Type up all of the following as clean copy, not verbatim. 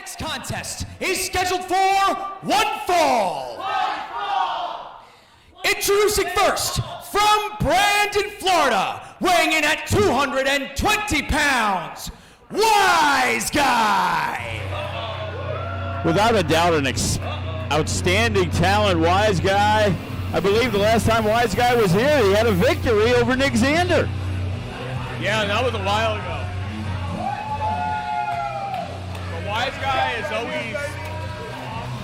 next contest is scheduled for one fall. Introducing first, from Brandon, Florida, weighing in at 220 pounds, Wise Guy. Without a doubt, an outstanding talent, Wise Guy. I believe the last time Wise Guy was here, he had a victory over Nick Xander. Yeah, that was a while ago. But Wise Guy has always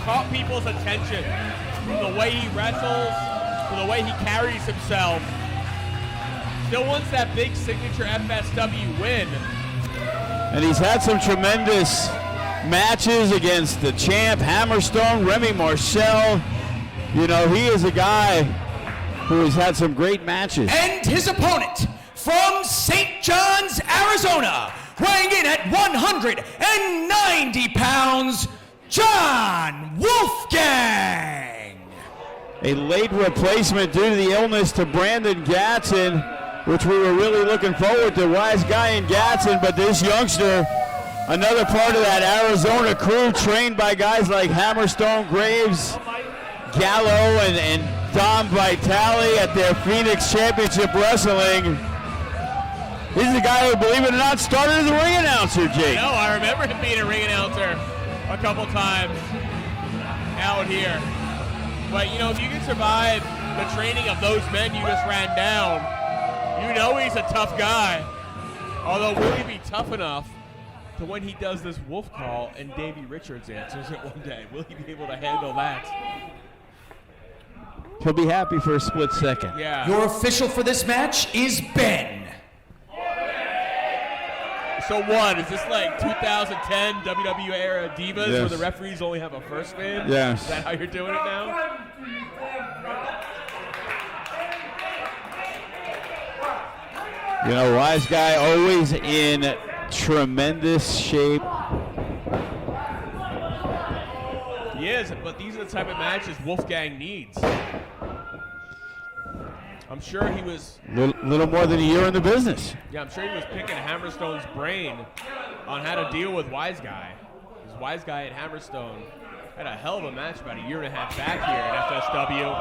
caught people's attention from the way he wrestles, from the way he carries himself. Still wants that big signature FSW win. And he's had some tremendous matches against the champ, Hammerstone, Remy Marcel. You know, he is a guy who has had some great matches. And his opponent, from St. John's, Arizona, weighing in at 190 pounds, John Wolfgang. A late replacement due to the illness to Brandon Gatson, which we were really looking forward to, Wise Guy and Gatson, but this youngster, another part of that Arizona crew, trained by guys like Hammerstone, Graves, Gallo, and Dom Vitale at their Phoenix Championship Wrestling. He's the guy who, believe it or not, started as a ring announcer, Jake. No, I remember him being a ring announcer a couple times out here. But, you know, if you can survive the training of those men you just ran down, you know he's a tough guy. Although, will he be tough enough to when he does this wolf call and Davey Richards answers it one day? Will he be able to handle that? He'll be happy for a split second. Yeah. Your official for this match is Ben. So what, is this like 2010 WWE era Divas where Yes. the referees only have a first name? Yes. Is that how you're doing it now? You know, Wise Guy always in tremendous shape. He is, but these are the type of matches Wolfgang needs. I'm sure he was... Little more than a year in the business. Yeah, I'm sure he was picking Hammerstone's brain on how to deal with Wise Guy. Because Wise Guy and Hammerstone had a hell of a match about a year and a half back here at FSW.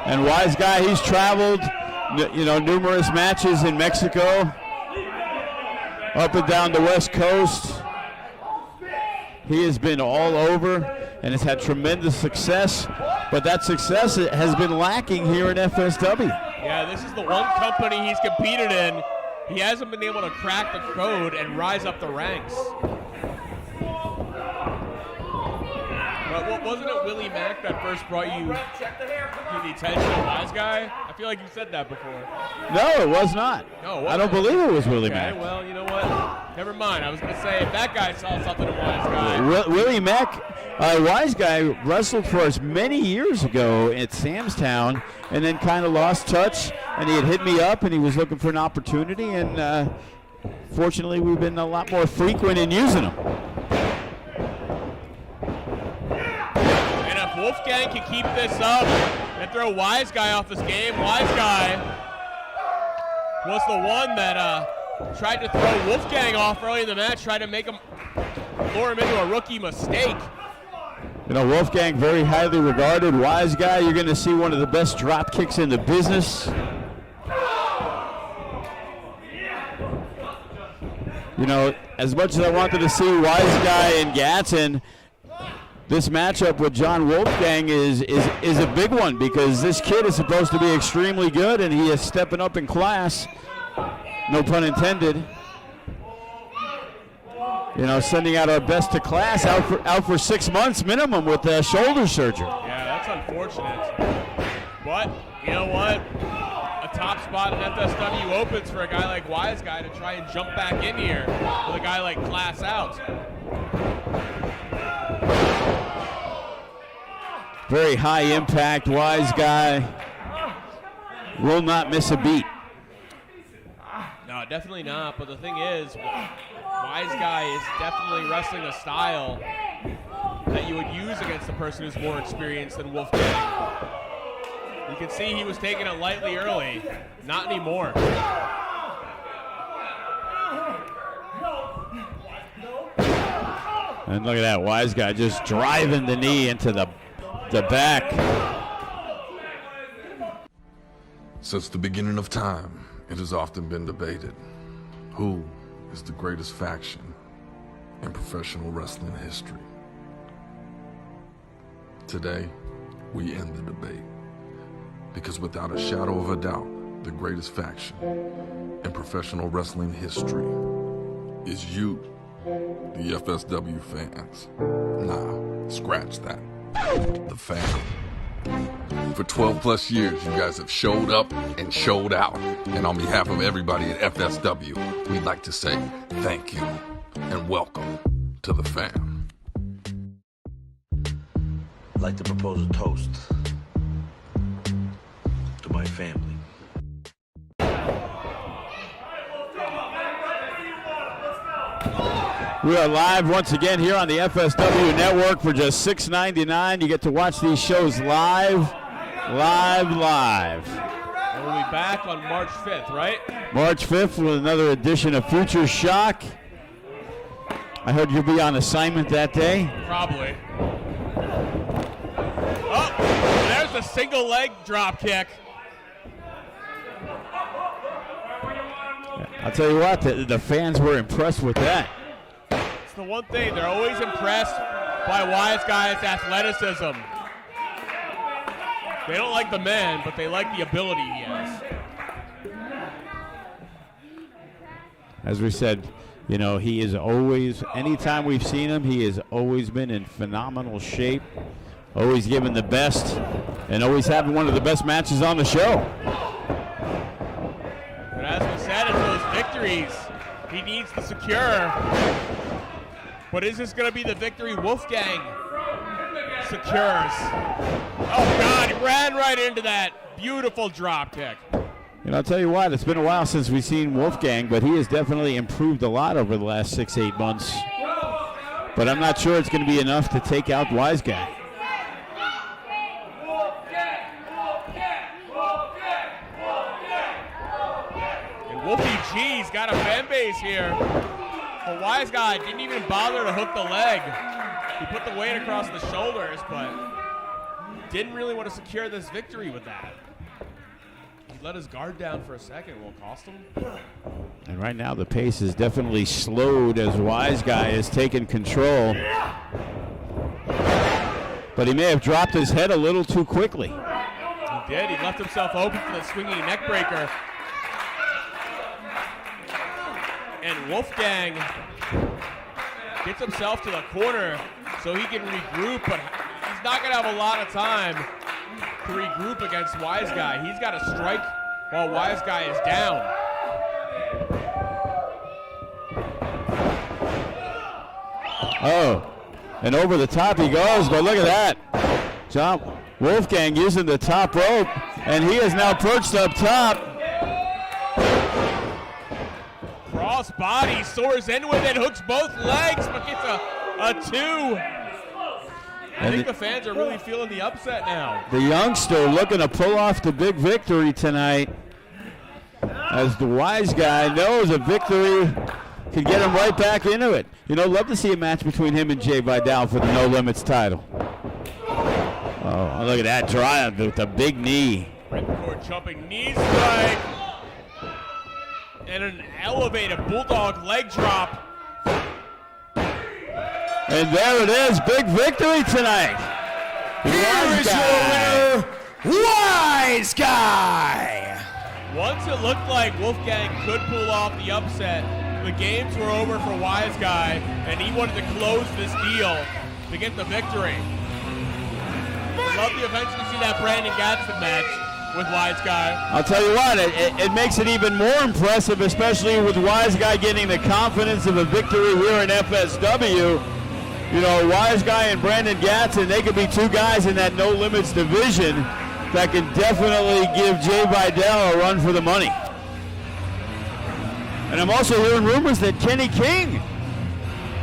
And Wise Guy, he's traveled, you know, numerous matches in Mexico, up and down the West Coast. He has been all over and has had tremendous success, but that success has been lacking here in FSW. Yeah, this is the one company he's competed in. He hasn't been able to crack the code and rise up the ranks. But wasn't it Willie Mack that first brought you to the attention of Wise Guy? I feel like you said that before. No, it was not. No, I don't believe it was Willie Okay, Mack. well, you know what? Never mind. I was going to say, if that guy saw something in Wise Guy. Willie Mack, Wise Guy, wrestled for us many years ago at Sam's Town and then kind of lost touch, and he had hit me up and he was looking for an opportunity, and fortunately we've been a lot more frequent in using him. And if Wolfgang can keep this up and throw Wise Guy off this game, Wise Guy was the one that tried to throw Wolfgang off early in the match, tried to make him, lure him into a rookie mistake. You know, Wolfgang, very highly regarded. Wise Guy, you're going to see one of the best drop kicks in the business. You know, as much as I wanted to see Wise Guy and Gatson, this matchup with John Wolfgang is a big one because this kid is supposed to be extremely good and he is stepping up in class. No pun intended. You know, sending out our best to class, out for 6 months minimum with shoulder surgery. Yeah, that's unfortunate. But, you know what? A top spot in FSW opens for a guy like Wise Guy to try and jump back in here with a guy like Class out. Very high impact, Wise Guy. Will not miss a beat. No, definitely not. But the thing is, Wise Guy is definitely wrestling a style that you would use against a person who's more experienced than Wolfgang. You can see he was taking it lightly early. Not anymore. And look at that, Wise Guy just driving the knee into the back. Since the beginning of time, it has often been debated who is the greatest faction in professional wrestling history. Today, we end the debate because without a shadow of a doubt, the greatest faction in professional wrestling history is you, the FSW fans. Nah, scratch that. The fam. For 12 plus years, you guys have showed up and showed out. And on behalf of everybody at FSW, we'd like to say thank you and welcome to the fam. I'd like to propose a toast to my family. We are live once again here on the FSW network for just $6.99. You get to watch these shows live. And we'll be back on March 5th, right? March 5th with another edition of Future Shock. I heard you'll be on assignment that day. Probably. Oh, there's a single leg drop kick. I'll tell you what, the fans were impressed with that. It's the one thing, they're always impressed by Wise Guy's athleticism. They don't like the man, but they like the ability he has. As we said, you know, he is always, anytime we've seen him, he has always been in phenomenal shape, always giving the best, and always having one of the best matches on the show. But as we said, it's those victories he needs to secure. But is this going to be the victory Wolfgang secures? Oh, God, he ran right into that beautiful drop kick. And I'll tell you what, it's been a while since we've seen Wolfgang, but he has definitely improved a lot over the last 6-8 months. But I'm not sure it's going to be enough to take out Wise Guy. And Wolfie G's got a fan base here. The Wise Guy didn't even bother to hook the leg. He put the weight across the shoulders, but didn't really want to secure this victory with that. He let his guard down for a second. Will it cost him? And right now the pace is definitely slowed as Wise Guy has taken control. But he may have dropped his head a little too quickly. He did. He left himself open for the swinging neck breaker. And Wolfgang gets himself to the corner so he can regroup, but he's not going to have a lot of time to regroup against Wise Guy. He's got to strike while Wise Guy is down. Oh, and over the top he goes, but look at that. Jump. Wolfgang using the top rope, and he is now perched up top. Cross body, soars in with it, hooks both legs, but gets a two. I think the fans are really feeling the upset now. The youngster looking to pull off the big victory tonight, as the Wise Guy knows a victory could get him right back into it. You know, love to see a match between him and Jay Vidal for the No Limits title. Oh, look at that drive with the big knee. Right before jumping knee strike. And an elevated bulldog leg drop. And there it is, big victory tonight. Here is your winner, Wise Guy. Once it looked like Wolfgang could pull off the upset, the games were over for Wise Guy, and he wanted to close this deal to get the victory. I'd love to eventually see that Brandon Gadsden match with Wise Guy. I'll tell you what, it makes it even more impressive, especially with Wise Guy getting the confidence of a victory here in FSW. You know, Wise Guy and Brandon Gadsden, they could be two guys in that No Limits division that can definitely give Jay Vidal a run for the money. And I'm also hearing rumors that Kenny King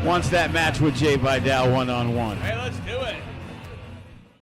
wants that match with Jay Vidal one-on-one. Hey,